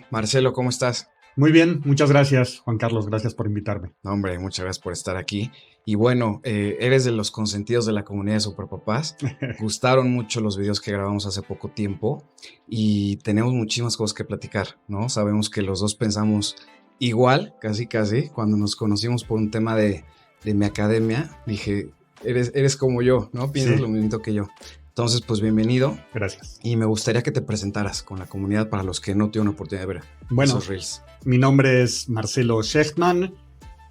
Marcelo, ¿cómo estás? Muy bien, muchas gracias, Juan Carlos, gracias por invitarme. No, hombre, muchas gracias por estar aquí. Y bueno, eres de los consentidos de la comunidad de Superpapás. Gustaron mucho los videos que grabamos hace poco tiempo y tenemos muchísimas cosas que platicar, ¿no? Sabemos que los dos pensamos igual, casi casi. Cuando nos conocimos por un tema de mi academia, dije, eres como yo, ¿no? Piensas Sí, lo mismo que yo. Entonces, pues bienvenido gracias. y me gustaría que te presentaras con la comunidad para los que no tuvieron oportunidad de ver Bueno, esos reels. mi nombre es Marcelo Shechtman,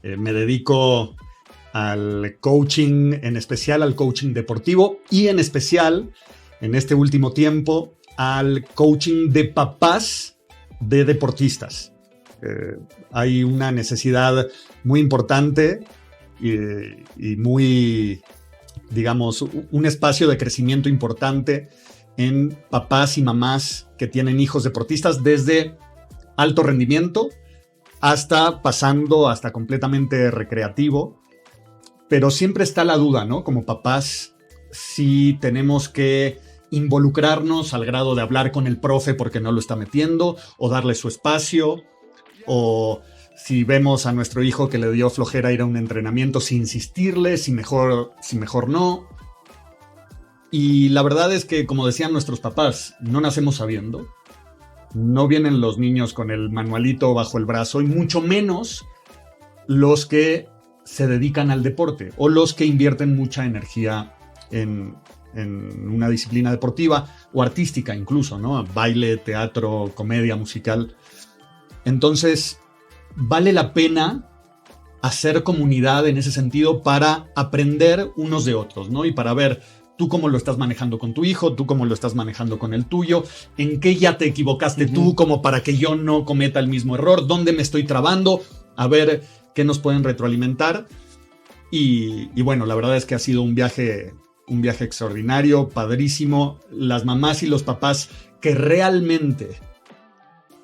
me dedico al coaching, en especial al coaching deportivo y en especial, en este último tiempo, al coaching de papás de deportistas. Hay una necesidad muy importante y muy, digamos, un espacio de crecimiento importante en papás y mamás que tienen hijos deportistas desde alto rendimiento hasta pasando hasta completamente recreativo. Pero siempre está la duda, ¿no? Como papás, si tenemos que involucrarnos al grado de hablar con el profe porque no lo está metiendo, o darle su espacio, o si vemos a nuestro hijo que le dio flojera ir a un entrenamiento, si insistirle, si mejor no. Y la verdad es que, como decían nuestros papás, no nacemos sabiendo. No vienen los niños con el manualito bajo el brazo, y mucho menos los que se dedican al deporte o los que invierten mucha energía en una disciplina deportiva o artística incluso, ¿no? Baile, teatro, comedia, musical. Entonces, vale la pena hacer comunidad en ese sentido para aprender unos de otros, ¿no? Y para ver tú cómo lo estás manejando con tu hijo, tú cómo lo estás manejando con el tuyo, en qué ya te equivocaste tú como para que yo no cometa el mismo error, dónde me estoy trabando, a ver qué nos pueden retroalimentar. Y bueno, la verdad es que ha sido un viaje extraordinario, padrísimo. Las mamás y los papás que realmente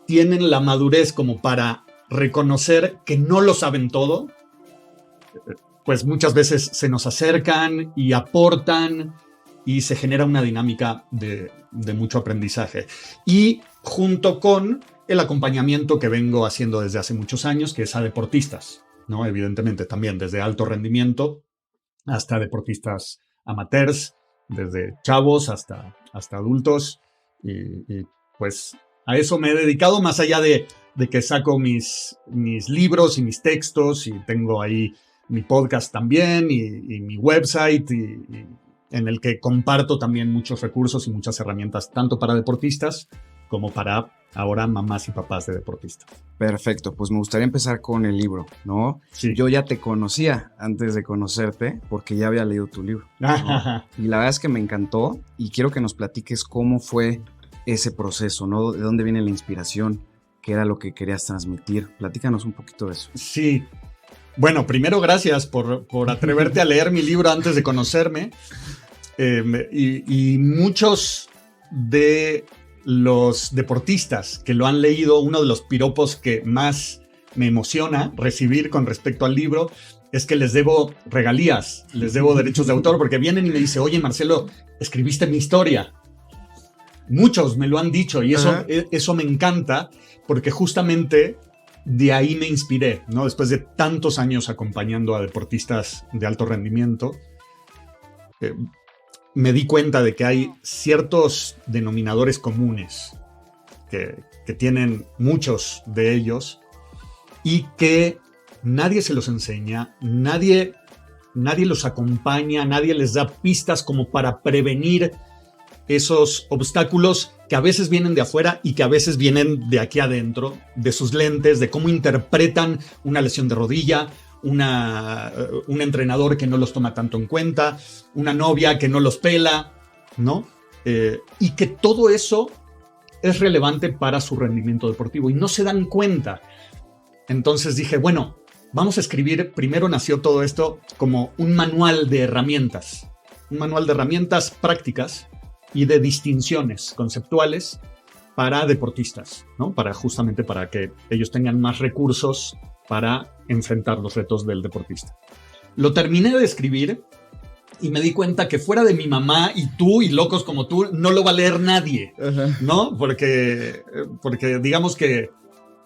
tienen la madurez como para reconocer que no lo saben todo, pues muchas veces se nos acercan y aportan y se genera una dinámica de mucho aprendizaje. Y junto con el acompañamiento que vengo haciendo desde hace muchos años, que es a deportistas, ¿no? Evidentemente también desde alto rendimiento hasta deportistas amateurs, desde chavos hasta adultos. Y pues a eso me he dedicado, más allá de que saco mis libros y mis textos, y tengo ahí mi podcast también y mi website, y en el que comparto también muchos recursos y muchas herramientas, tanto para deportistas como para ahora mamás y papás de deportistas. Perfecto, pues me gustaría empezar con el libro, ¿no? Sí. Yo ya te conocía antes de conocerte porque ya había leído tu libro, ¿no? Y la verdad es que me encantó y quiero que nos platiques cómo fue ese proceso, ¿no? De dónde viene la inspiración, qué era lo que querías transmitir. Platícanos un poquito de eso. Sí. Bueno, primero gracias por atreverte a leer mi libro antes de conocerme. Y muchos de los deportistas que lo han leído, uno de los piropos que más me emociona recibir con respecto al libro es que les debo regalías, les debo derechos de autor, porque vienen y me dicen, oye Marcelo, escribiste mi historia. Muchos me lo han dicho y eso me encanta, porque justamente de ahí me inspiré, ¿no? Después de tantos años acompañando a deportistas de alto rendimiento, me di cuenta de que hay ciertos denominadores comunes que tienen muchos de ellos y que nadie se los enseña, nadie los acompaña, nadie les da pistas como para prevenir esos obstáculos que a veces vienen de afuera y que a veces vienen de aquí adentro, de sus lentes, de cómo interpretan una lesión de rodilla, un entrenador que no los toma tanto en cuenta, una novia que no los pela, ¿no? Y que todo eso es relevante para su rendimiento deportivo y no se dan cuenta. Entonces dije, bueno, vamos a escribir, primero nació todo esto como un manual de herramientas prácticas y de distinciones conceptuales para deportistas, ¿no? Justamente para que ellos tengan más recursos para enfrentar los retos del deportista. Lo terminé de escribir y me di cuenta que fuera de mi mamá y tú y locos como tú, no lo va a leer nadie, ¿no? Porque digamos que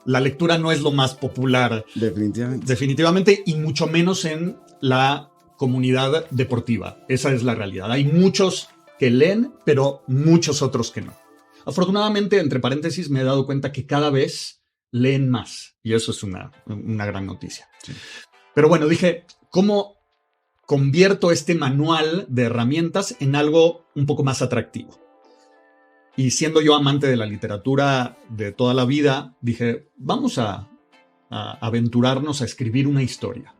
la lectura no es lo más popular. Definitivamente, y mucho menos en la comunidad deportiva. Esa es la realidad. Hay muchos que leen, pero muchos otros que no. Afortunadamente, entre paréntesis, me he dado cuenta que cada vez leen más. Y eso es una gran noticia. Sí. Pero bueno, dije, ¿cómo convierto este manual de herramientas en algo un poco más atractivo? Y siendo yo amante de la literatura de toda la vida, dije, vamos a aventurarnos a escribir una historia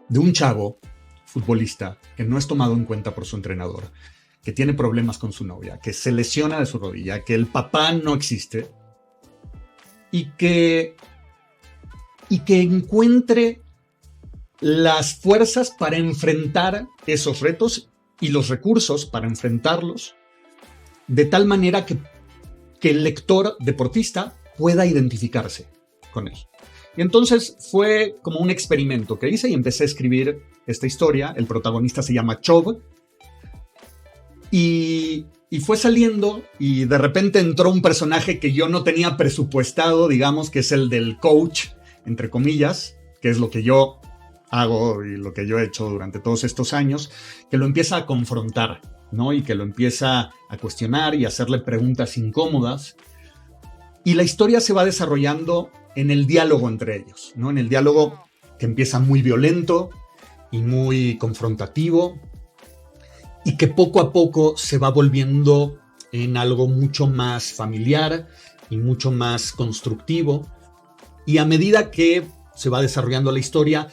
de un chavo futbolista que no es tomado en cuenta por su entrenador, que tiene problemas con su novia, que se lesiona de su rodilla, que el papá no existe y que encuentre las fuerzas para enfrentar esos retos y los recursos para enfrentarlos de tal manera que el lector deportista pueda identificarse con él. Y entonces fue como un experimento que hice y empecé a escribir esta historia. El protagonista se llama Chov. Y fue saliendo y de repente entró un personaje que yo no tenía presupuestado, digamos, que es el del coach, entre comillas, que es lo que yo hago y lo que yo he hecho durante todos estos años, que lo empieza a confrontar, ¿no? Y que lo empieza a cuestionar y a hacerle preguntas incómodas. Y la historia se va desarrollando en el diálogo entre ellos, ¿no? En el diálogo que empieza muy violento y muy confrontativo y que poco a poco se va volviendo en algo mucho más familiar y mucho más constructivo. Y a medida que se va desarrollando la historia,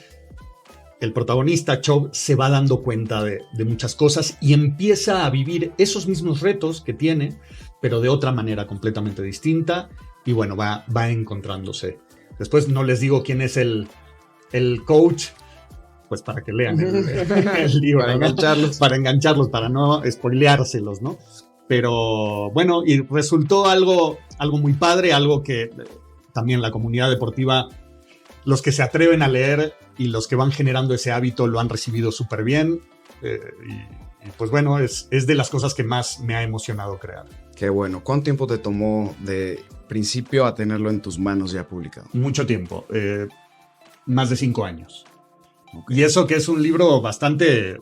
el protagonista, Chov, se va dando cuenta de muchas cosas y empieza a vivir esos mismos retos que tiene, pero de otra manera completamente distinta. Y bueno, va encontrándose. Después no les digo quién es el coach, pues para que lean el libro. Para engancharlos, para no spoileárselos, ¿no? Pero bueno, y resultó algo muy padre, algo que también la comunidad deportiva, los que se atreven a leer y los que van generando ese hábito lo han recibido súper bien. Y pues bueno, es de las cosas que más me ha emocionado crear. Qué bueno. ¿Cuánto tiempo te tomó de principio a tenerlo en tus manos ya publicado? Mucho tiempo. Más de 5 años. Okay. Y eso que es un libro bastante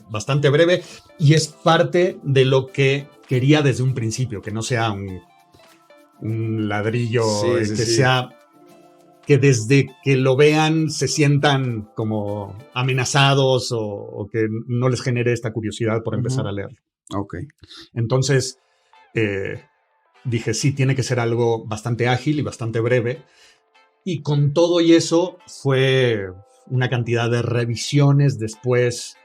breve y es parte de lo que quería desde un principio, que no sea un ladrillo, sea que desde que lo vean se sientan como amenazados o que no les genere esta curiosidad por empezar a leerlo. Okay. Entonces dije, sí, tiene que ser algo bastante ágil y bastante breve. Y con todo y eso fue una cantidad de revisiones después,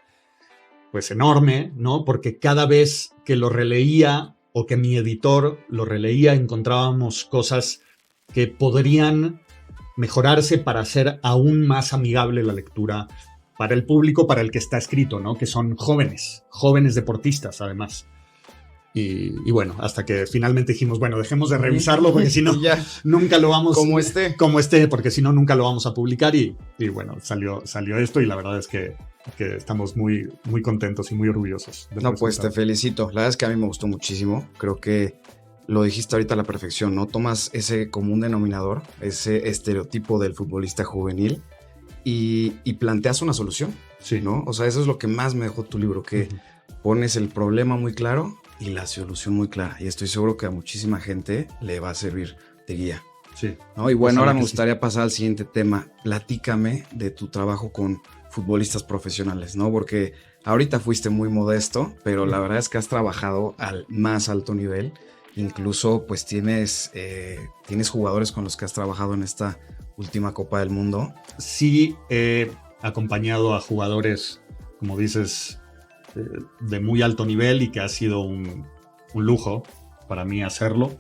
pues enorme, ¿no? Porque cada vez que lo releía o que mi editor lo releía, encontrábamos cosas que podrían mejorarse para hacer aún más amigable la lectura para el público para el que está escrito, ¿no? Que son jóvenes deportistas, además. Y bueno, hasta que finalmente dijimos, bueno, dejemos de revisarlo porque si no, nunca lo vamos... Como esté, porque si no, nunca lo vamos a publicar. Y bueno, salió esto y la verdad es que estamos muy, muy contentos y muy orgullosos. No, pues te felicito. La verdad es que a mí me gustó muchísimo. Creo que lo dijiste ahorita a la perfección, ¿no? Tomas ese común denominador, ese estereotipo del futbolista juvenil y planteas una solución, sí, ¿no? O sea, eso es lo que más me dejó tu libro, que pones el problema muy claro y la solución muy clara. Y estoy seguro que a muchísima gente le va a servir de guía. Sí. ¿No? Y bueno, ahora me gustaría pasar al siguiente tema. Platícame de tu trabajo con futbolistas profesionales, ¿no? Porque ahorita fuiste muy modesto, pero la verdad es que has trabajado al más alto nivel. Incluso, pues tienes jugadores con los que has trabajado en esta última Copa del Mundo. Sí, he acompañado a jugadores, como dices, de muy alto nivel y que ha sido un lujo para mí hacerlo.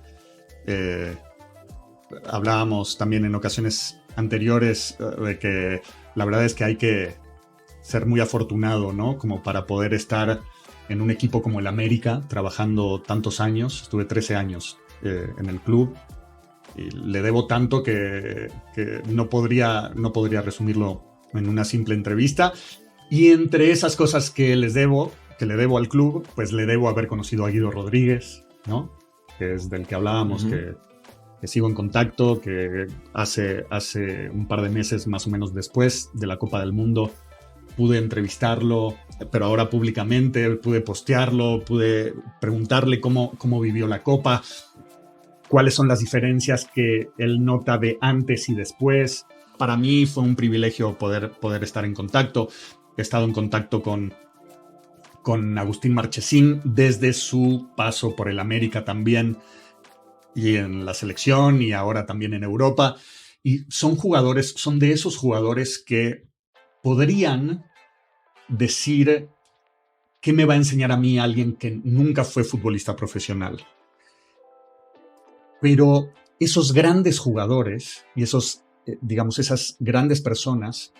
Hablábamos también en ocasiones anteriores de que la verdad es que hay que ser muy afortunado, ¿no? Como para poder estar en un equipo como el América, trabajando tantos años. Estuve 13 años en el club y le debo tanto que no podría resumirlo en una simple entrevista. Y entre esas cosas que le debo al club, pues le debo haber conocido a Guido Rodríguez, ¿no? Que es del que hablábamos, que sigo en contacto, que hace un par de meses más o menos después de la Copa del Mundo pude entrevistarlo, pero ahora públicamente, pude postearlo, pude preguntarle cómo vivió la Copa, cuáles son las diferencias que él nota de antes y después. Para mí fue un privilegio poder estar en contacto. He estado en contacto con Agustín Marchesín desde su paso por el América también, y en la selección, y ahora también en Europa. Y son de esos jugadores que podrían decir qué me va a enseñar a mí alguien que nunca fue futbolista profesional. Pero esos grandes jugadores y esas grandes personas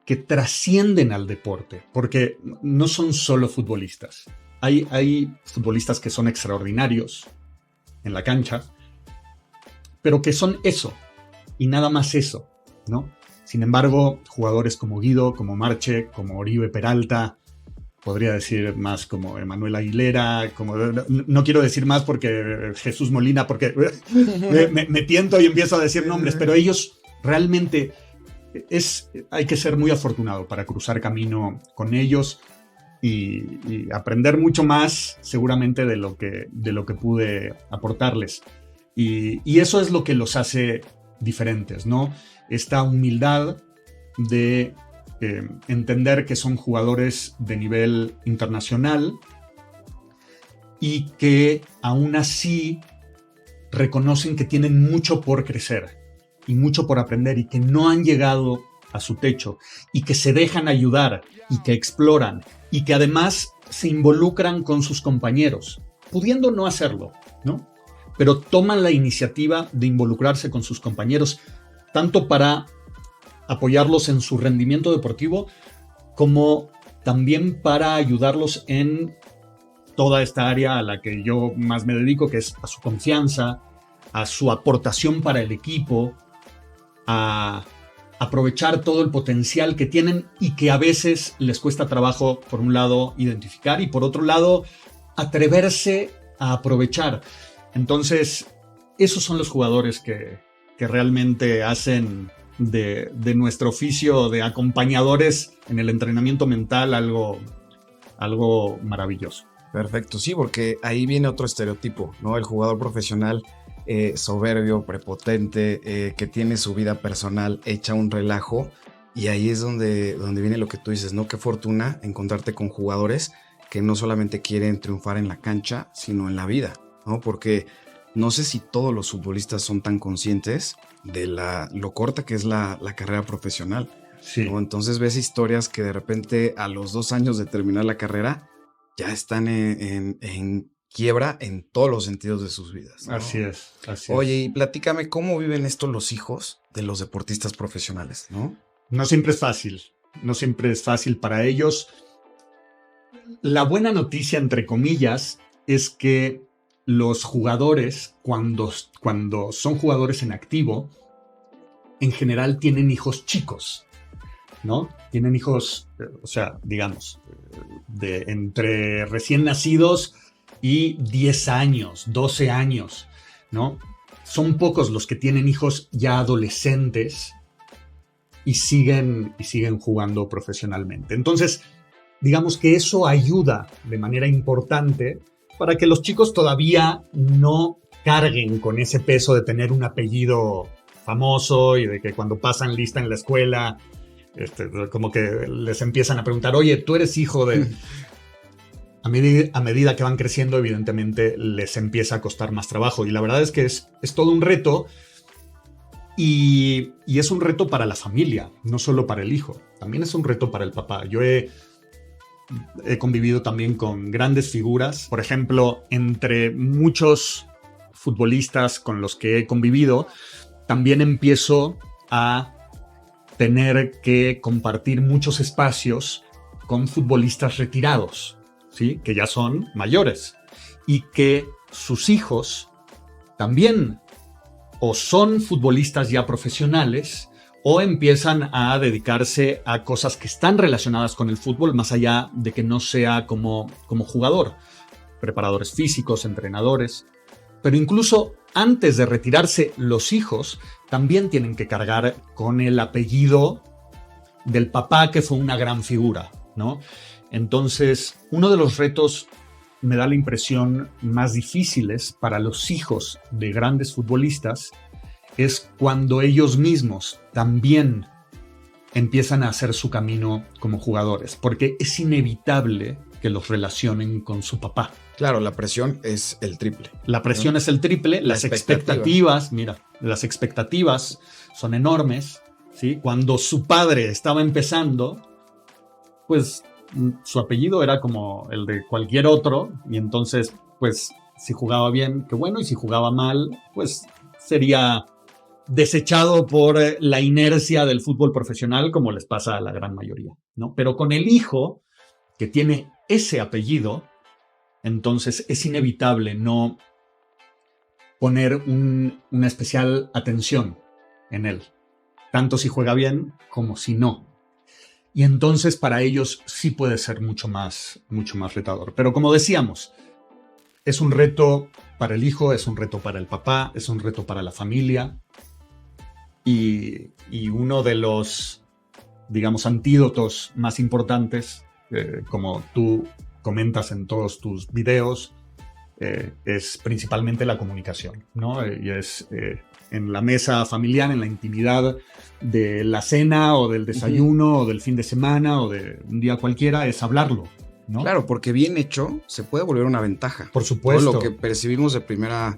que trascienden al deporte, porque no son solo futbolistas. Hay futbolistas que son extraordinarios en la cancha, pero que son eso, y nada más eso, ¿no? Sin embargo, jugadores como Guido, como Marche, como Oribe Peralta, podría decir más como Emanuel Aguilera, no quiero decir más porque Jesús Molina, porque me tiento y empiezo a decir nombres, pero ellos realmente hay que ser muy afortunado para cruzar camino con ellos y aprender mucho más seguramente de lo que pude aportarles. Y eso es lo que los hace diferentes, ¿no? Esta humildad de entender que son jugadores de nivel internacional y que aún así reconocen que tienen mucho por crecer y mucho por aprender y que no han llegado a su techo y que se dejan ayudar y que exploran y que además se involucran con sus compañeros, pudiendo no hacerlo, ¿no? Pero toman la iniciativa de involucrarse con sus compañeros, tanto para apoyarlos en su rendimiento deportivo, como también para ayudarlos en toda esta área a la que yo más me dedico, que es a su confianza, a su aportación para el equipo, a aprovechar todo el potencial que tienen y que a veces les cuesta trabajo, por un lado, identificar y por otro lado, atreverse a aprovechar. Entonces, esos son los jugadores que realmente hacen de nuestro oficio de acompañadores en el entrenamiento mental algo maravilloso. Perfecto, sí, porque ahí viene otro estereotipo, ¿no? El jugador profesional soberbio, prepotente, que tiene su vida personal hecha un relajo, y ahí es donde viene lo que tú dices, ¿no? Qué fortuna encontrarte con jugadores que no solamente quieren triunfar en la cancha, sino en la vida, ¿no? Porque no sé si todos los futbolistas son tan conscientes de lo corta que es la carrera profesional, sí, ¿no? Entonces ves historias que de repente a los 2 años de terminar la carrera ya están en quiebra en todos los sentidos de sus vidas, ¿no? Así es. Oye, y platícame, ¿cómo viven esto los hijos de los deportistas profesionales, no? No siempre es fácil para ellos. La buena noticia, entre comillas, es que los jugadores, cuando son jugadores en activo, en general tienen hijos chicos, ¿no? Tienen hijos, digamos, de entre recién nacidos y 10 años, 12 años, ¿no? Son pocos los que tienen hijos ya adolescentes y siguen jugando profesionalmente. Entonces, digamos que eso ayuda de manera importante para que los chicos todavía no carguen con ese peso de tener un apellido famoso y de que cuando pasan lista en la escuela, como que les empiezan a preguntar, oye, tú eres hijo de... A medida que van creciendo, evidentemente les empieza a costar más trabajo. Y la verdad es que es todo un reto. Y es un reto para la familia, no solo para el hijo. También es un reto para el papá. Yo he convivido también con grandes figuras. Por ejemplo, entre muchos futbolistas con los que he convivido, también empiezo a tener que compartir muchos espacios con futbolistas retirados, ¿sí? Que ya son mayores y que sus hijos también o son futbolistas ya profesionales o empiezan a dedicarse a cosas que están relacionadas con el fútbol, más allá de que no sea como jugador. Preparadores físicos, entrenadores. Pero incluso antes de retirarse, los hijos también tienen que cargar con el apellido del papá, que fue una gran figura, ¿no? Entonces, uno de los retos, me da la impresión, más difíciles para los hijos de grandes futbolistas es cuando ellos mismos también empiezan a hacer su camino como jugadores, porque es inevitable que los relacionen con su papá. Claro, la presión es el triple. La presión es el triple, las expectativas, mira, las expectativas son enormes, ¿sí? Cuando su padre estaba empezando, pues su apellido era como el de cualquier otro, y entonces, pues, si jugaba bien, qué bueno, y si jugaba mal, pues sería desechado por la inercia del fútbol profesional, como les pasa a la gran mayoría, ¿no? Pero con el hijo, que tiene ese apellido, entonces es inevitable no poner una especial atención en él, tanto si juega bien como si no. Y entonces para ellos sí puede ser mucho más retador. Pero como decíamos, es un reto para el hijo, es un reto para el papá, es un reto para la familia. Y uno de los, digamos, antídotos más importantes, como tú comentas en todos tus videos, es principalmente la comunicación, ¿no? Y es en la mesa familiar, en la intimidad de la cena o del desayuno o del fin de semana o de un día cualquiera, es hablarlo, ¿no? Claro, porque bien hecho se puede volver una ventaja. Por supuesto. Todo lo que percibimos de primera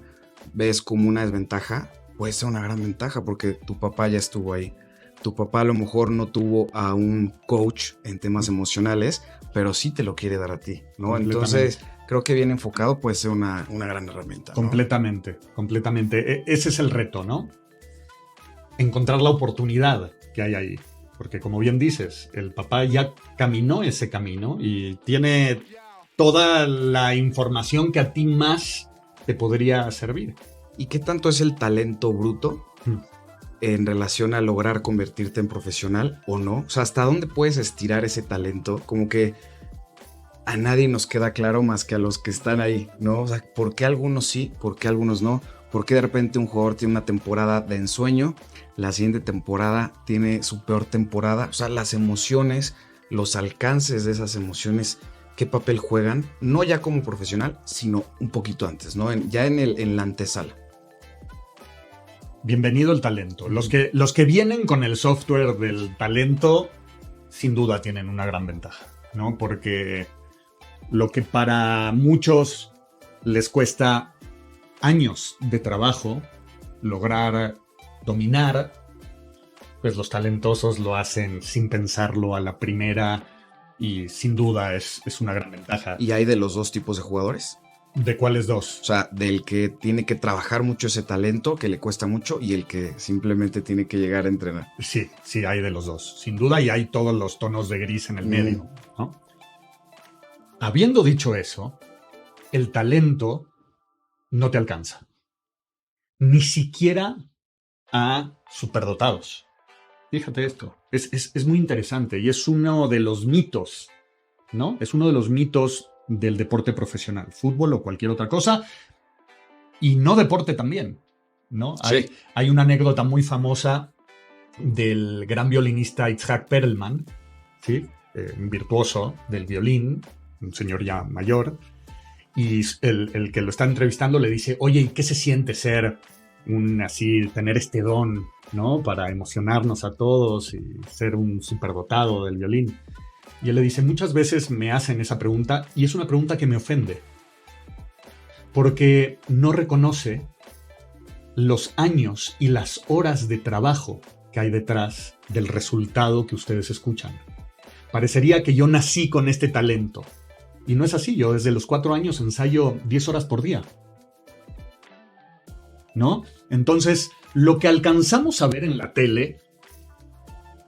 vez como una desventaja puede ser una gran ventaja porque tu papá ya estuvo ahí. Tu papá a lo mejor no tuvo a un coach en temas emocionales, pero sí te lo quiere dar a ti, ¿no? Entonces, creo que bien enfocado puede ser una gran herramienta, ¿no? Completamente. Ese es el reto, ¿no? Encontrar la oportunidad que hay ahí. Porque como bien dices, el papá ya caminó ese camino y tiene toda la información que a ti más te podría servir. ¿Y qué tanto es el talento bruto en relación a lograr convertirte en profesional o no? O sea, ¿hasta dónde puedes estirar ese talento? Como que a nadie nos queda claro más que a los que están ahí, ¿no? O sea, ¿por qué algunos sí? ¿Por qué algunos no? ¿Por qué de repente un jugador tiene una temporada de ensueño? La siguiente temporada tiene su peor temporada. O sea, las emociones, los alcances de esas emociones, ¿qué papel juegan? No ya como profesional, sino un poquito antes, ¿no? Ya en la antesala. Bienvenido el talento. Los que vienen con el software del talento, sin duda tienen una gran ventaja, ¿no? Porque lo que para muchos les cuesta años de trabajo lograr dominar, pues los talentosos lo hacen sin pensarlo a la primera y sin duda es una gran ventaja. ¿Y hay de los dos tipos de jugadores? ¿De cuáles dos? O sea, del que tiene que trabajar mucho ese talento, que le cuesta mucho, y el que simplemente tiene que llegar a entrenar. Sí, hay de los dos, sin duda, y hay todos los tonos de gris en el medio, ¿no? Habiendo dicho eso, el talento no te alcanza. Ni siquiera a superdotados. Fíjate esto, es muy interesante y es uno de los mitos, ¿no? Es uno de los mitos del deporte profesional, fútbol o cualquier otra cosa, y no deporte también, ¿no? Sí. Hay una anécdota muy famosa del gran violinista Itzhak Perlman, ¿sí? Un virtuoso del violín, un señor ya mayor, y el que lo está entrevistando le dice, oye, ¿y qué se siente ser tener este don, ¿no? Para emocionarnos a todos y ser un superdotado del violín? Y él le dice, muchas veces me hacen esa pregunta y es una pregunta que me ofende. Porque no reconoce los años y las horas de trabajo que hay detrás del resultado que ustedes escuchan. Parecería que yo nací con este talento. Y no es así, yo desde los 4 años ensayo 10 horas por día, ¿no? Entonces, lo que alcanzamos a ver en la tele,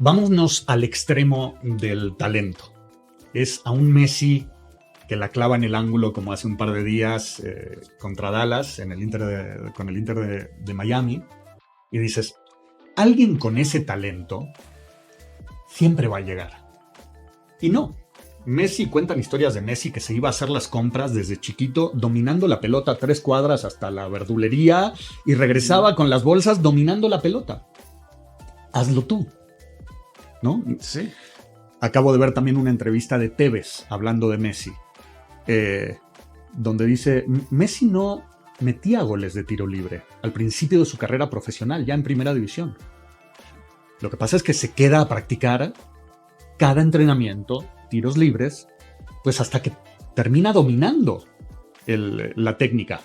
vámonos al extremo del talento. Es a un Messi que la clava en el ángulo como hace un par de días contra Dallas con el Inter de Miami. Y dices, alguien con ese talento siempre va a llegar. Y no, Messi, cuentan historias de Messi que se iba a hacer las compras desde chiquito, dominando la pelota a 3 cuadras hasta la verdulería y regresaba con las bolsas dominando la pelota. Hazlo tú, ¿no? Sí. Acabo de ver también una entrevista de Tevez hablando de Messi, donde dice, Messi no metía goles de tiro libre al principio de su carrera profesional, ya en primera división. Lo que pasa es que se queda a practicar cada entrenamiento, tiros libres, pues hasta que termina dominando la técnica.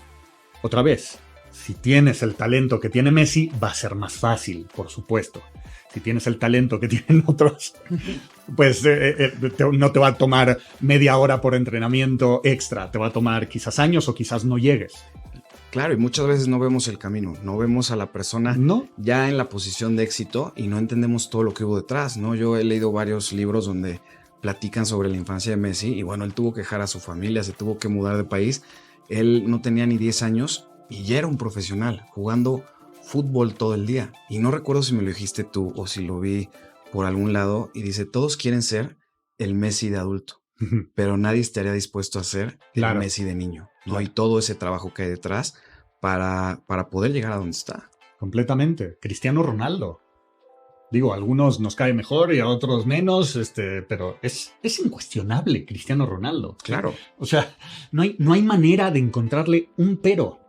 Otra vez, si tienes el talento que tiene Messi, va a ser más fácil, por supuesto. Si tienes el talento que tienen otros, pues no te va a tomar media hora por entrenamiento extra, te va a tomar quizás años o quizás no llegues. Claro, y muchas veces no vemos el camino, no vemos a la persona ya en la posición de éxito y no entendemos todo lo que hubo detrás, ¿no? Yo he leído varios libros donde platican sobre la infancia de Messi y bueno, él tuvo que dejar a su familia, se tuvo que mudar de país, él no tenía ni 10 años y ya era un profesional jugando fútbol todo el día. Y no recuerdo si me lo dijiste tú o si lo vi por algún lado y dice, todos quieren ser el Messi de adulto, pero nadie estaría dispuesto a ser el Messi de niño, ¿no? Claro. Y todo ese trabajo que hay detrás para poder llegar a donde está. Completamente. Cristiano Ronaldo. Digo, a algunos nos cae mejor y a otros menos, pero es incuestionable Cristiano Ronaldo. Claro. O sea, no hay manera de encontrarle un pero.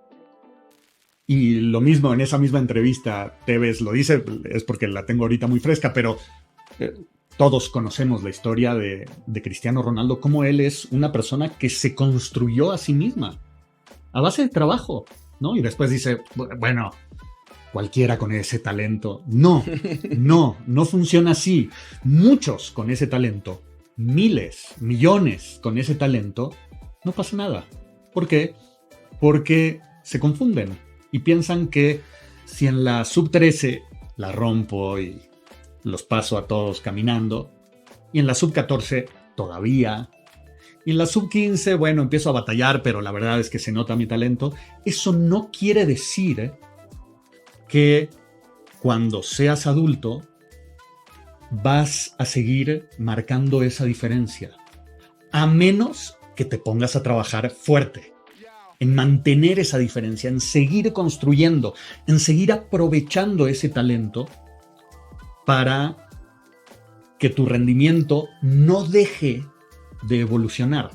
Y lo mismo en esa misma entrevista, Tevez lo dice, es porque la tengo ahorita muy fresca, pero todos conocemos la historia de Cristiano Ronaldo, cómo él es una persona que se construyó a sí misma, a base de trabajo, ¿no? Y después dice, bueno, cualquiera con ese talento. No funciona así. Muchos con ese talento, miles, millones con ese talento, no pasa nada. ¿Por qué? Porque se confunden y piensan que si en la sub-13 la rompo y los paso a todos caminando, y en la sub-14 todavía, y en la sub-15, bueno, empiezo a batallar, pero la verdad es que se nota mi talento. Eso no quiere decir que cuando seas adulto vas a seguir marcando esa diferencia, a menos que te pongas a trabajar fuerte, en mantener esa diferencia, en seguir construyendo, en seguir aprovechando ese talento para que tu rendimiento no deje de evolucionar.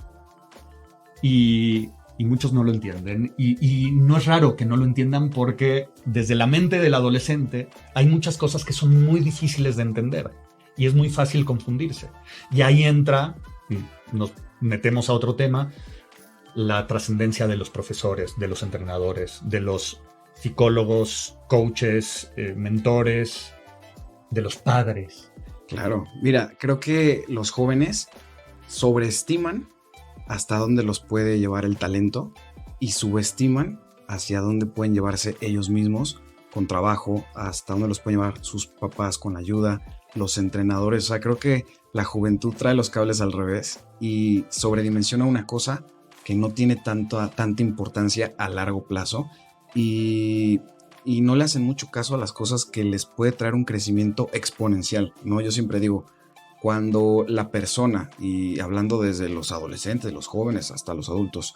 Y muchos no lo entienden. Y no es raro que no lo entiendan porque desde la mente del adolescente hay muchas cosas que son muy difíciles de entender y es muy fácil confundirse. Y ahí entra, nos metemos a otro tema, la trascendencia de los profesores, de los entrenadores, de los psicólogos, coaches, mentores, de los padres. Claro, mira, creo que los jóvenes sobreestiman hasta dónde los puede llevar el talento y subestiman hacia dónde pueden llevarse ellos mismos con trabajo, hasta dónde los pueden llevar sus papás con ayuda, los entrenadores. O sea, creo que la juventud trae los cables al revés y sobredimensiona una cosa que no tiene tanta importancia a largo plazo y no le hacen mucho caso a las cosas que les puede traer un crecimiento exponencial, ¿no? Yo siempre digo, cuando la persona, y hablando desde los adolescentes, los jóvenes hasta los adultos,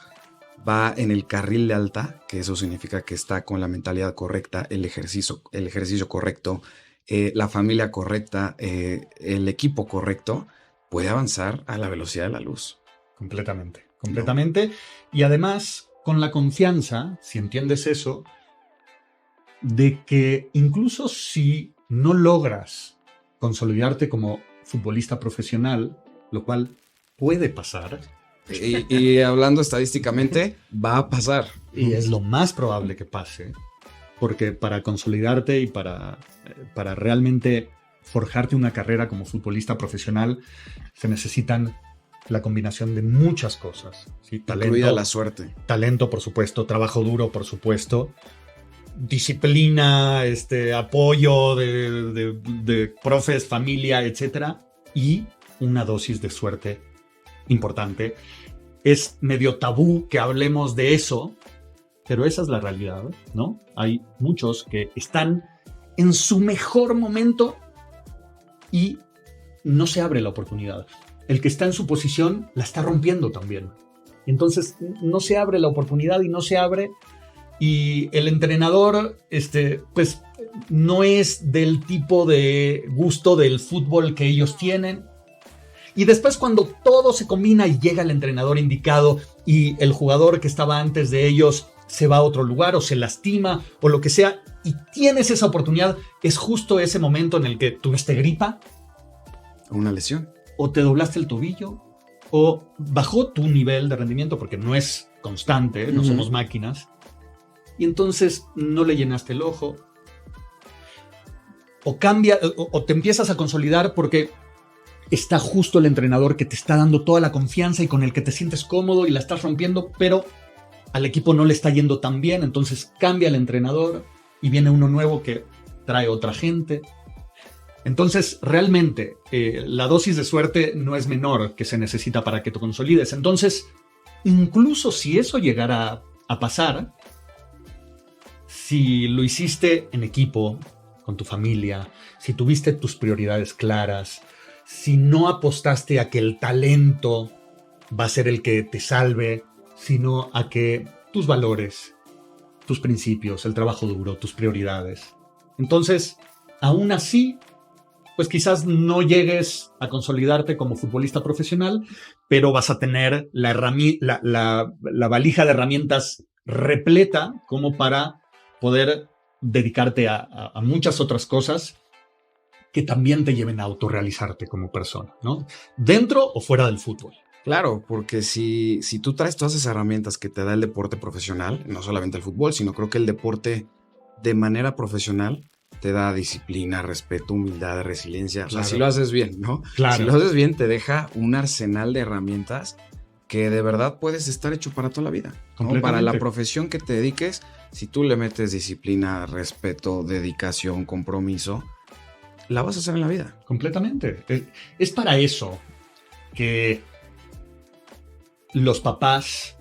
va en el carril de alta, que eso significa que está con la mentalidad correcta, el ejercicio correcto, la familia correcta, el equipo correcto, puede avanzar a la velocidad de la luz. Completamente. ¿No? Y además, con la confianza, si entiendes eso, de que incluso si no logras consolidarte como futbolista profesional, lo cual puede pasar. Y hablando estadísticamente, va a pasar. Y es lo más probable que pase, porque para consolidarte y para realmente forjarte una carrera como futbolista profesional, se necesitan la combinación de muchas cosas, ¿sí? Talento, incluida la suerte. Talento, por supuesto, trabajo duro, por supuesto, disciplina, apoyo de profes, familia, etcétera, y una dosis de suerte importante. Es medio tabú que hablemos de eso, pero esa es la realidad, ¿no? Hay muchos que están en su mejor momento y no se abre la oportunidad. el que está en su posición la está rompiendo también. Entonces no se abre la oportunidad y no se abre. Y el entrenador, pues no es del tipo de gusto del fútbol que ellos tienen. Y después cuando todo se combina y llega el entrenador indicado y el jugador que estaba antes de ellos se va a otro lugar o se lastima o lo que sea y tienes esa oportunidad, es justo ese momento en el que tuviste gripa. Una lesión. O te doblaste el tobillo o bajó tu nivel de rendimiento porque no es constante, no somos máquinas. Y entonces no le llenaste el ojo. O cambia, o te empiezas a consolidar porque está justo el entrenador que te está dando toda la confianza y con el que te sientes cómodo y la estás rompiendo, pero al equipo no le está yendo tan bien, entonces cambia el entrenador y viene uno nuevo que trae otra gente. Entonces, realmente, la dosis de suerte no es menor que se necesita para que te consolides. Entonces, incluso si eso llegara a pasar, si lo hiciste en equipo, con tu familia, si tuviste tus prioridades claras, si no apostaste a que el talento va a ser el que te salve, sino a que tus valores, tus principios, el trabajo duro, tus prioridades. Entonces, aún así, pues quizás no llegues a consolidarte como futbolista profesional, pero vas a tener la valija de herramientas repleta como para poder dedicarte a muchas otras cosas que también te lleven a autorrealizarte como persona, ¿no? Dentro o fuera del fútbol. Claro, porque si tú traes todas esas herramientas que te da el deporte profesional, no solamente el fútbol, sino creo que el deporte de manera profesional te da disciplina, respeto, humildad, resiliencia. Claro. O sea, si lo haces bien, ¿no? Claro. Si lo haces bien, te deja un arsenal de herramientas que de verdad puedes estar hecho para toda la vida, ¿no? Para la profesión que te dediques, si tú le metes disciplina, respeto, dedicación, compromiso, la vas a hacer en la vida. Completamente. Es para eso que los papás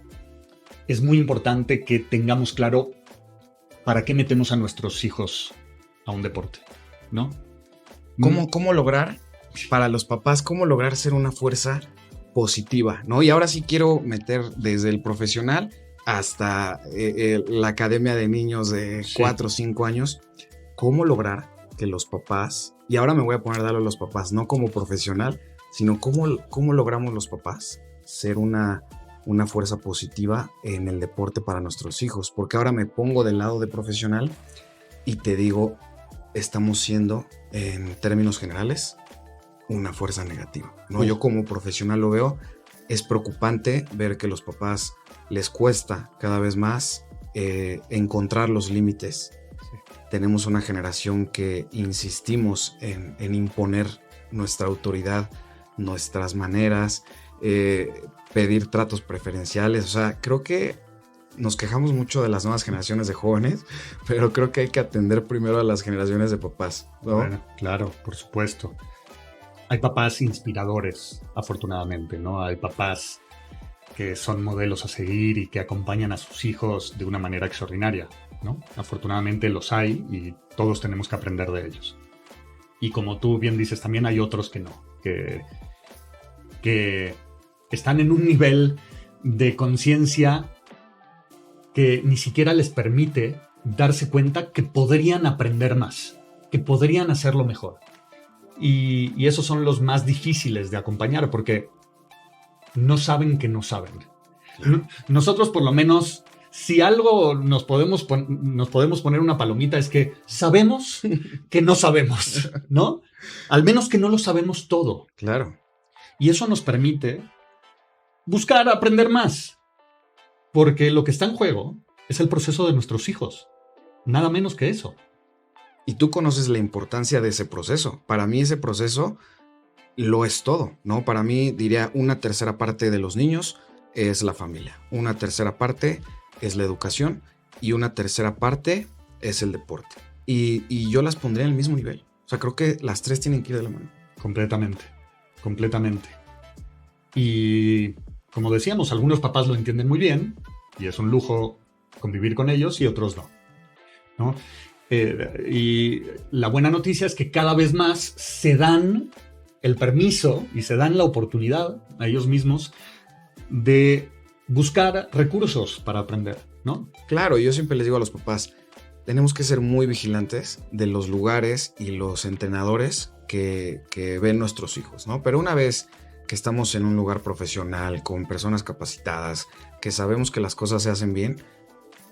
es muy importante que tengamos claro para qué metemos a nuestros hijos a un deporte, ¿no? ¿Cómo lograr, para los papás, cómo lograr ser una fuerza positiva, ¿no? Y ahora sí quiero meter desde el profesional hasta la academia de niños de 4 o 5 años, cómo lograr que los papás, y ahora me voy a poner a darle a los papás, no como profesional, sino cómo logramos los papás ser una fuerza positiva en el deporte para nuestros hijos, porque ahora me pongo del lado de profesional y te digo, estamos siendo, en términos generales, una fuerza negativa, ¿no? Yo como profesional lo veo, es preocupante ver que los papás les cuesta cada vez más encontrar los límites. Tenemos una generación que insistimos en imponer nuestra autoridad, nuestras maneras, pedir tratos preferenciales. O sea, creo que nos quejamos mucho de las nuevas generaciones de jóvenes, pero creo que hay que atender primero a las generaciones de papás, ¿no? Bueno, claro, por supuesto. Hay papás inspiradores, afortunadamente, ¿no? Hay papás que son modelos a seguir y que acompañan a sus hijos de una manera extraordinaria, ¿no? Afortunadamente los hay y todos tenemos que aprender de ellos. Y como tú bien dices, también hay otros que no, que están en un nivel de conciencia que ni siquiera les permite darse cuenta que podrían aprender más, que podrían hacerlo mejor. Y esos son los más difíciles de acompañar porque no saben que no saben. Nosotros, por lo menos, si algo nos podemos poner una palomita es que sabemos que no sabemos, ¿no? Al menos que no lo sabemos todo. Claro. Y eso nos permite buscar aprender más. Porque lo que está en juego es el proceso de nuestros hijos. Nada menos que eso. Y tú conoces la importancia de ese proceso. Para mí ese proceso lo es todo, ¿no? Para mí, diría, una tercera parte de los niños es la familia. Una tercera parte es la educación. Y una tercera parte es el deporte. Y yo las pondría en el mismo nivel. O sea, creo que las tres tienen que ir de la mano. Completamente. Completamente. Y como decíamos, algunos papás lo entienden muy bien. Y es un lujo convivir con ellos y otros no, ¿no? Y la buena noticia es que cada vez más se dan el permiso y se dan la oportunidad a ellos mismos de buscar recursos para aprender, ¿no? Claro, yo siempre les digo a los papás, tenemos que ser muy vigilantes de los lugares y los entrenadores que ven nuestros hijos, ¿no? Pero una vez que estamos en un lugar profesional, con personas capacitadas, que sabemos que las cosas se hacen bien,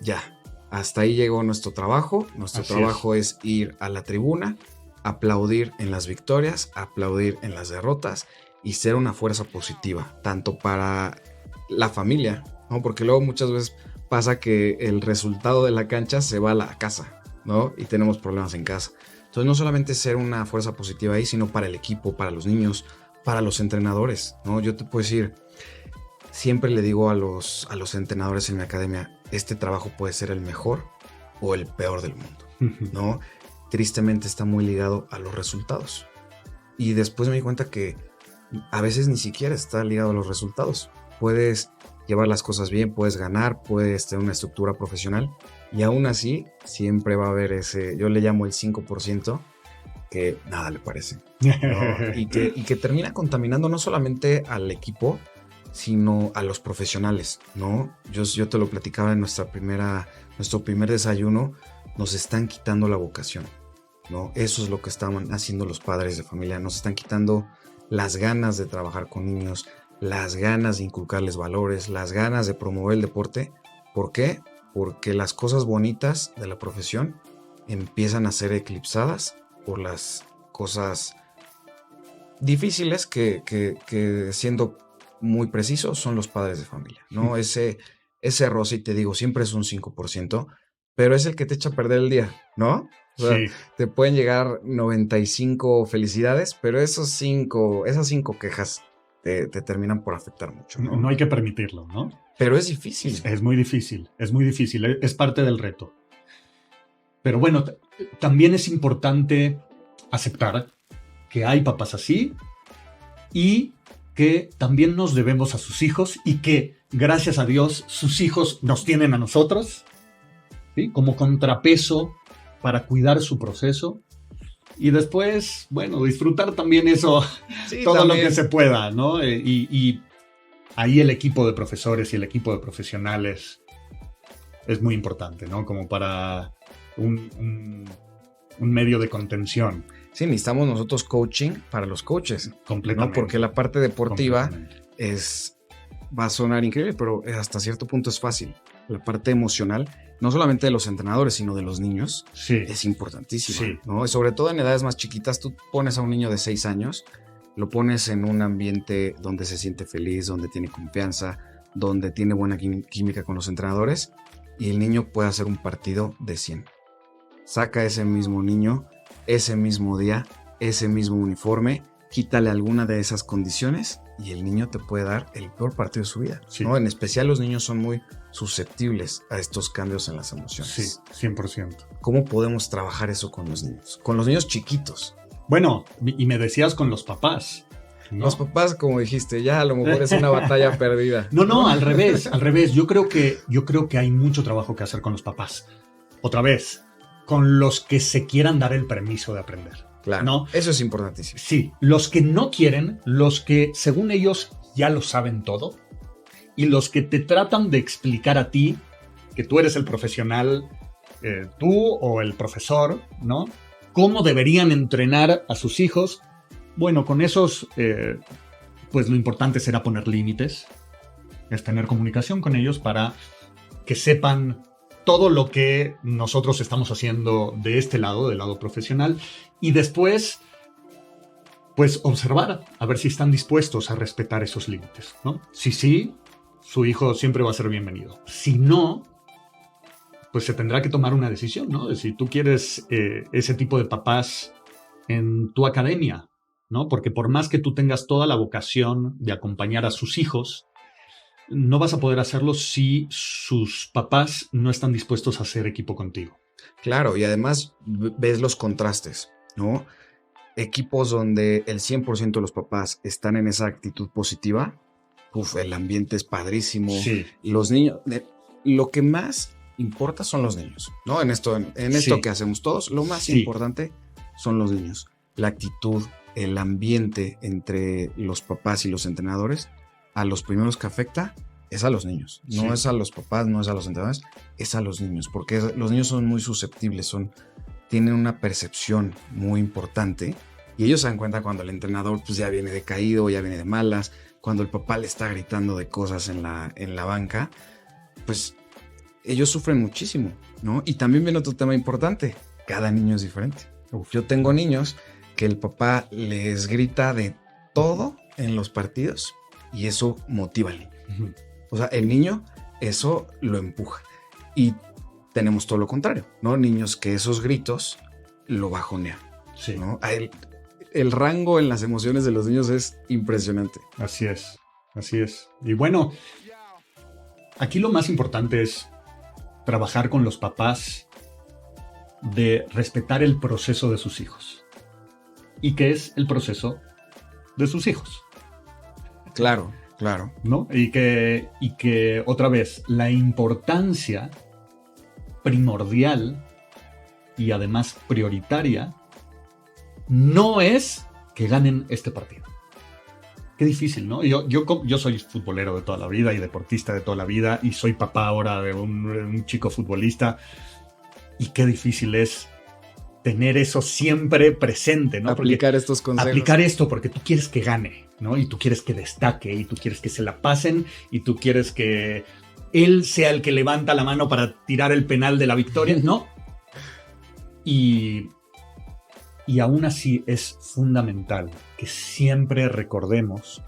ya, hasta ahí llegó nuestro trabajo. Nuestro trabajo es ir a la tribuna, aplaudir en las victorias, aplaudir en las derrotas y ser una fuerza positiva, tanto para la familia, ¿no? Porque luego muchas veces pasa que el resultado de la cancha se va a la casa, ¿no? Y tenemos problemas en casa. Entonces no solamente ser una fuerza positiva ahí, sino para el equipo, para los niños, para los entrenadores, ¿no? Yo te puedo decir, siempre le digo a los entrenadores en mi academia, este trabajo puede ser el mejor o el peor del mundo, ¿no? Tristemente está muy ligado a los resultados. Y después me di cuenta que a veces ni siquiera está ligado a los resultados. Puedes llevar las cosas bien, puedes ganar, puedes tener una estructura profesional y aún así siempre va a haber ese, yo le llamo el 5%, que nada le parece, ¿no? y que termina contaminando no solamente al equipo, sino a los profesionales, ¿no? Yo te lo platicaba en nuestro primer desayuno, nos están quitando la vocación, ¿no? Eso es lo que estaban haciendo los padres de familia, nos están quitando las ganas de trabajar con niños, las ganas de inculcarles valores, las ganas de promover el deporte. ¿Por qué? Porque las cosas bonitas de la profesión empiezan a ser eclipsadas por las cosas difíciles que siendo muy precisos son los padres de familia, ¿no? Ese roce, y te digo, siempre es un 5%, pero es el que te echa a perder el día, ¿no? O sea, sí, te pueden llegar 95 felicidades, pero esas 5 quejas te terminan por afectar mucho, ¿no? No hay que permitirlo, ¿no? Pero es difícil. Es muy difícil, es parte del reto. Pero bueno, también es importante aceptar que hay papás así y que también nos debemos a sus hijos y que, gracias a Dios, sus hijos nos tienen a nosotros, ¿sí? Como contrapeso para cuidar su proceso y después, bueno, disfrutar también eso, sí, todo también lo que se pueda, ¿no? Y ahí el equipo de profesores y el equipo de profesionales es muy importante, ¿no? Como para un medio de contención. Sí, necesitamos nosotros coaching para los coaches. Completamente. ¿No? Porque la parte deportiva va a sonar increíble, pero hasta cierto punto es fácil. La parte emocional, no solamente de los entrenadores, sino de los niños, sí, es importantísima. Sí. ¿No? Sobre todo en edades más chiquitas, tú pones a un niño de 6 años, lo pones en un ambiente donde se siente feliz, donde tiene confianza, donde tiene buena química con los entrenadores, y el niño puede hacer un partido de 100. Saca a ese mismo niño, ese mismo día, ese mismo uniforme, quítale alguna de esas condiciones y el niño te puede dar el peor partido de su vida, sí, ¿no? En especial los niños son muy susceptibles a estos cambios en las emociones. Sí, 100%. ¿Cómo podemos trabajar eso con los niños? Con los niños chiquitos. Bueno, y me decías con los papás, ¿no? Los papás, como dijiste, ya a lo mejor es una batalla perdida. No, al revés. Yo creo que hay mucho trabajo que hacer con los papás. Otra vez, con los que se quieran dar el permiso de aprender. Claro, ¿no? Eso es importantísimo. Sí, los que no quieren, los que según ellos ya lo saben todo y los que te tratan de explicar a ti que tú eres el profesional, tú o el profesor, ¿no? Cómo deberían entrenar a sus hijos. Bueno, con esos, pues lo importante será poner límites, es tener comunicación con ellos para que sepan todo lo que nosotros estamos haciendo de este lado, del lado profesional, y después, pues observar, a ver si están dispuestos a respetar esos límites, ¿no? Si sí, su hijo siempre va a ser bienvenido. Si no, pues se tendrá que tomar una decisión, ¿no? De si tú quieres ese tipo de papás en tu academia, ¿no? Porque por más que tú tengas toda la vocación de acompañar a sus hijos, no vas a poder hacerlo si sus papás no están dispuestos a hacer equipo contigo. Claro, y además ves los contrastes, ¿no? Equipos donde el 100% de los papás están en esa actitud positiva, el ambiente es padrísimo. Sí. Los niños, lo que más importa son los niños, ¿no? En esto sí, que hacemos todos, lo más importante son los niños. La actitud, el ambiente entre los papás y los entrenadores, a los primeros que afecta es a los niños. No es a los papás, no es a los entrenadores, es a los niños, porque los niños son muy susceptibles, tienen una percepción muy importante y ellos se dan cuenta cuando el entrenador pues ya viene decaído, ya viene de malas, cuando el papá le está gritando de cosas en la banca, pues ellos sufren muchísimo, ¿no? Y también viene otro tema importante, cada niño es diferente. Yo tengo niños que el papá les grita de todo en los partidos y eso motiva al niño. Uh-huh. O sea, el niño eso lo empuja. Y tenemos todo lo contrario, ¿no? Niños que esos gritos lo bajonean, sí, ¿no? El rango en las emociones de los niños es impresionante. Así es, así es. Y bueno, aquí lo más importante es trabajar con los papás de respetar el proceso de sus hijos. ¿Y qué es el proceso de sus hijos? Claro, claro. ¿No? Y que otra vez, la importancia primordial y además prioritaria no es que ganen este partido. Qué difícil, ¿no? Yo soy futbolero de toda la vida y deportista de toda la vida y soy papá ahora de un chico futbolista y qué difícil es tener eso siempre presente, ¿no? Aplicar estos consejos. Aplicar esto porque tú quieres que gane, ¿no? Y tú quieres que destaque y tú quieres que se la pasen y tú quieres que él sea el que levanta la mano para tirar el penal de la victoria, ¿no? Y aún así es fundamental que siempre recordemos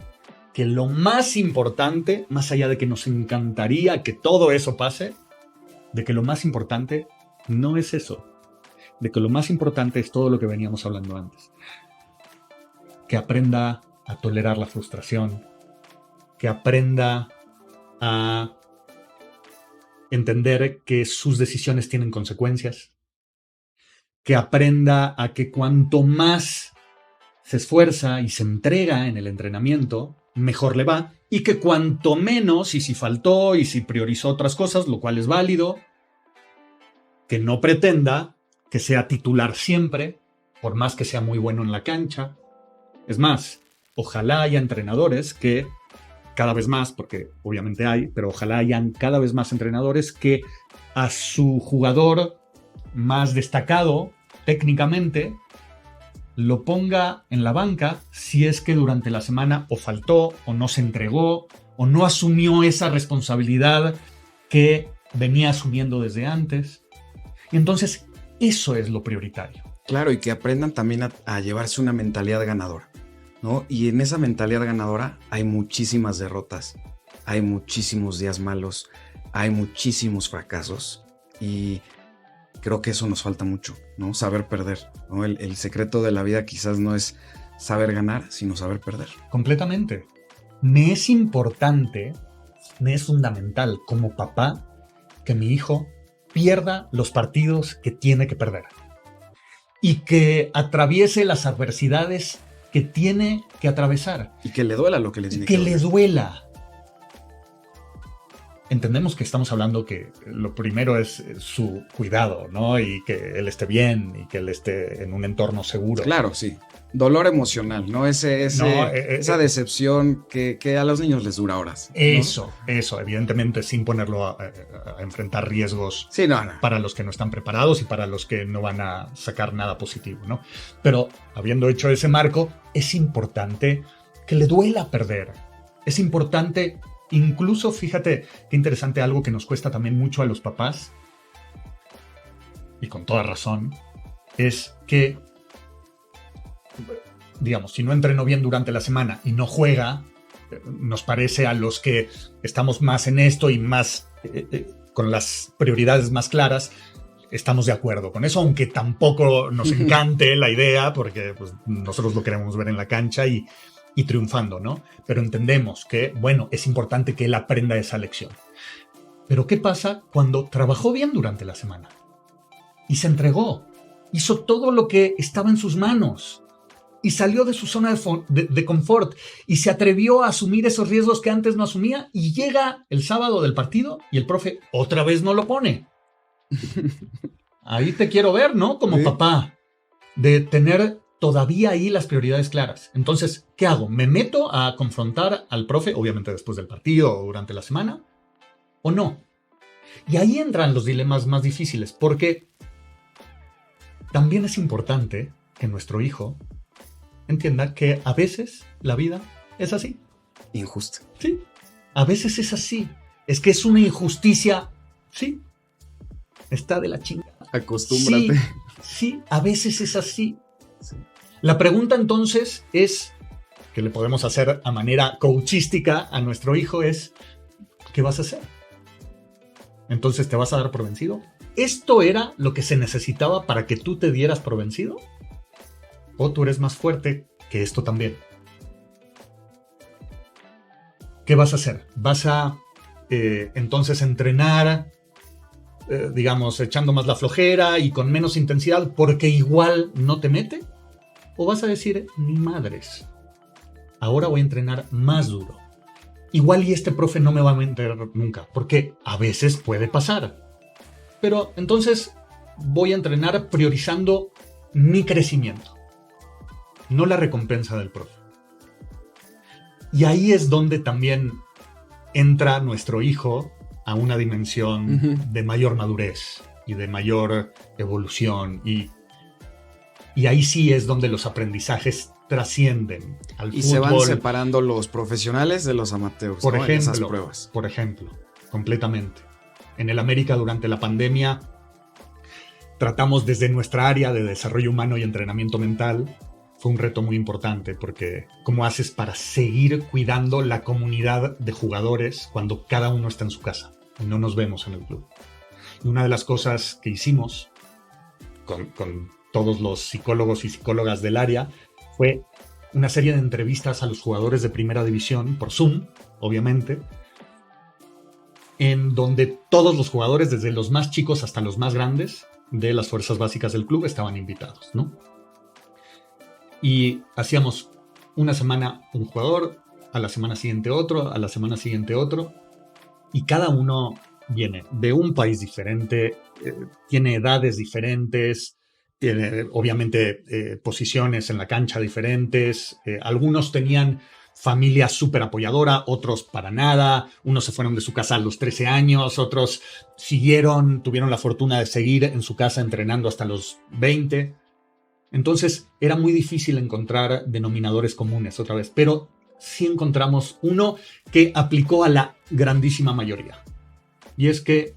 que lo más importante, más allá de que nos encantaría que todo eso pase, de que lo más importante no es eso, de que lo más importante es todo lo que veníamos hablando antes. Que aprenda a tolerar la frustración, que aprenda a entender que sus decisiones tienen consecuencias, que aprenda a que cuanto más se esfuerza y se entrega en el entrenamiento, mejor le va, y que cuanto menos, y si faltó y si priorizó otras cosas, lo cual es válido, que no pretenda que sea titular siempre, por más que sea muy bueno en la cancha. Es más, ojalá haya entrenadores que cada vez más, porque obviamente hay, pero ojalá hayan cada vez más entrenadores que a su jugador más destacado técnicamente lo ponga en la banca si es que durante la semana o faltó o no se entregó o no asumió esa responsabilidad que venía asumiendo desde antes. Y entonces eso es lo prioritario. Claro, y que aprendan también a llevarse una mentalidad ganadora, ¿no? Y en esa mentalidad ganadora hay muchísimas derrotas, hay muchísimos días malos, hay muchísimos fracasos y creo que eso nos falta mucho, ¿no? Saber perder, ¿no? El secreto de la vida quizás no es saber ganar, sino saber perder. Completamente. Me es importante, me es fundamental como papá que mi hijo pierda los partidos que tiene que perder y que atraviese las adversidades que tiene que atravesar. Y que le duela lo que le tiene que doler. Que le duela. Entendemos que estamos hablando que lo primero es su cuidado, ¿no? Y que él esté bien y que él esté en un entorno seguro. Claro, sí. Dolor emocional, ¿no? Esa decepción que a los niños les dura horas, ¿no? Eso, evidentemente sin ponerlo a enfrentar riesgos para los que no están preparados y para los que no van a sacar nada positivo, ¿no? Pero habiendo hecho ese marco, es importante que le duela perder. Es importante, incluso, fíjate qué interesante, algo que nos cuesta también mucho a los papás, y con toda razón, es que digamos, si no entrenó bien durante la semana y no juega, nos parece a los que estamos más en esto y más con las prioridades más claras, estamos de acuerdo con eso, aunque tampoco nos encante la idea, porque pues, nosotros lo queremos ver en la cancha y triunfando, ¿no? Pero entendemos que, bueno, es importante que él aprenda esa lección. Pero ¿qué pasa cuando trabajó bien durante la semana? Y se entregó, hizo todo lo que estaba en sus manos, y salió de su zona de confort y se atrevió a asumir esos riesgos que antes no asumía y llega el sábado del partido y el profe otra vez no lo pone. Ahí te quiero ver, ¿no? Como papá, de tener todavía ahí las prioridades claras. Entonces, ¿qué hago? ¿Me meto a confrontar al profe, obviamente después del partido o durante la semana, o no? Y ahí entran los dilemas más difíciles, porque también es importante que nuestro hijo entienda que a veces la vida es así. Injusto. Sí, a veces es así. Es que es una injusticia. Sí, está de la chingada. Acostúmbrate. Sí, sí, a veces es así. Sí. La pregunta entonces es, que le podemos hacer a manera coachística a nuestro hijo es, ¿qué vas a hacer? Entonces, ¿te vas a dar por vencido? ¿Esto era lo que se necesitaba para que tú te dieras por vencido? ¿O tú eres más fuerte que esto también? ¿Qué vas a hacer? ¿Vas a entonces entrenar, digamos, echando más la flojera y con menos intensidad porque igual no te mete? ¿O vas a decir, ni madres, ahora voy a entrenar más duro? Igual y este profe no me va a meter nunca, porque a veces puede pasar. Pero entonces voy a entrenar priorizando mi crecimiento, no la recompensa del profe. Y ahí es donde también entra nuestro hijo a una dimensión de mayor madurez y de mayor evolución. Y ahí sí es donde los aprendizajes trascienden al fútbol. Y se van separando los profesionales de los amateurs, por ¿no? ejemplo, en esas pruebas. Por ejemplo, completamente. En el América durante la pandemia tratamos desde nuestra área de desarrollo humano y entrenamiento mental. Fue un reto muy importante porque ¿cómo haces para seguir cuidando la comunidad de jugadores cuando cada uno está en su casa y no nos vemos en el club? Y una de las cosas que hicimos con todos los psicólogos y psicólogas del área fue una serie de entrevistas a los jugadores de primera división por Zoom, obviamente, en donde todos los jugadores, desde los más chicos hasta los más grandes de las fuerzas básicas del club, estaban invitados, ¿no? Y hacíamos una semana un jugador, a la semana siguiente otro, a la semana siguiente otro, y cada uno viene de un país diferente, tiene edades diferentes, tiene obviamente posiciones en la cancha diferentes, algunos tenían familia súper apoyadora, otros para nada, unos se fueron de su casa a los 13 años, otros tuvieron la fortuna de seguir en su casa entrenando hasta los 20. Entonces era muy difícil encontrar denominadores comunes otra vez, pero sí encontramos uno que aplicó a la grandísima mayoría. Y es que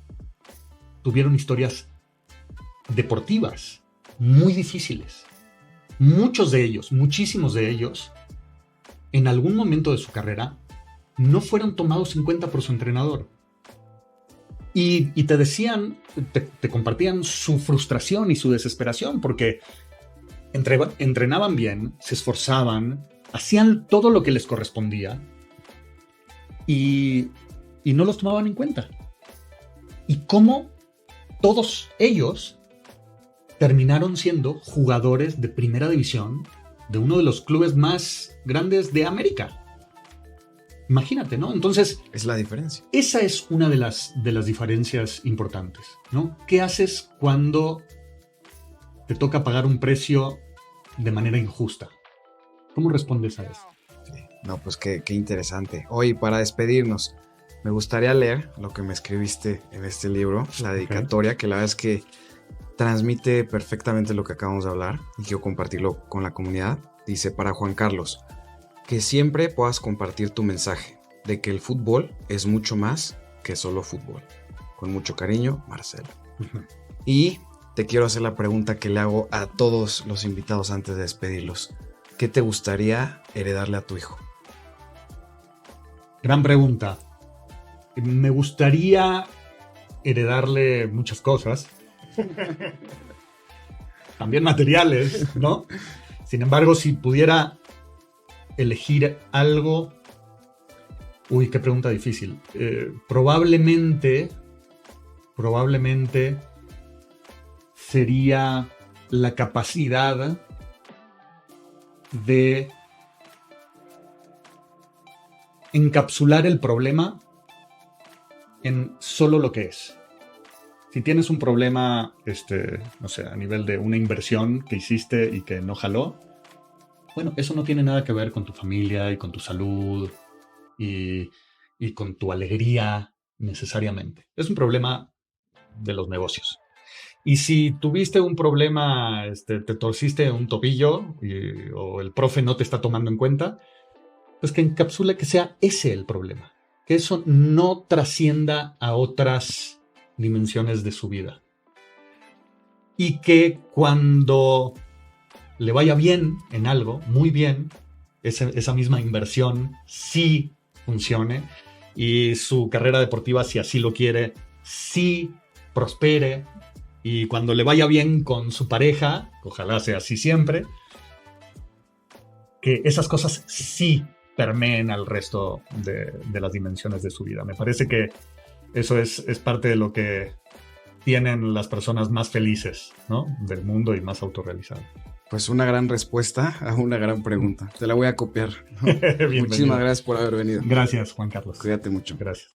tuvieron historias deportivas muy difíciles. Muchos de ellos, muchísimos de ellos, en algún momento de su carrera, no fueron tomados en cuenta por su entrenador. Y te decían, te compartían su frustración y su desesperación, porque entrenaban bien, se esforzaban, hacían todo lo que les correspondía y no los tomaban en cuenta. Y cómo todos ellos terminaron siendo jugadores de primera división de uno de los clubes más grandes de América. Imagínate, ¿no? Entonces, es la diferencia. Esa es una de las diferencias importantes, ¿no? ¿Qué haces cuando te toca pagar un precio de manera injusta? ¿Cómo respondes a eso? Sí. No, pues qué interesante. Hoy, para despedirnos, me gustaría leer lo que me escribiste en este libro, la dedicatoria, que la verdad es que transmite perfectamente lo que acabamos de hablar y quiero compartirlo con la comunidad. Dice: para Juan Carlos, que siempre puedas compartir tu mensaje de que el fútbol es mucho más que solo fútbol. Con mucho cariño, Marcelo. Y te quiero hacer la pregunta que le hago a todos los invitados antes de despedirlos. ¿Qué te gustaría heredarle a tu hijo? Gran pregunta. Me gustaría heredarle muchas cosas. También materiales, ¿no? Sin embargo, si pudiera elegir algo... Uy, qué pregunta difícil. Probablemente sería la capacidad de encapsular el problema en solo lo que es. Si tienes un problema, no sé, a nivel de una inversión que hiciste y que no jaló, Bueno, eso no tiene nada que ver con tu familia y con tu salud y, y con tu alegría necesariamente. Es un problema de los negocios. Y si tuviste un problema, te torciste un tobillo o el profe no te está tomando en cuenta, pues que encapsule que sea ese el problema. Que eso no trascienda a otras dimensiones de su vida. Y que cuando le vaya bien en algo, muy bien, esa misma inversión sí funcione y su carrera deportiva, si así lo quiere, sí prospere. Y cuando le vaya bien con su pareja, ojalá sea así siempre, que esas cosas sí permeen al resto de las dimensiones de su vida. Me parece que eso es parte de lo que tienen las personas más felices, ¿no?, del mundo y más autorrealizadas. Pues una gran respuesta a una gran pregunta. Te la voy a copiar, ¿no? Bienvenido. Muchísimas gracias por haber venido. Gracias, Juan Carlos. Cuídate mucho. Gracias.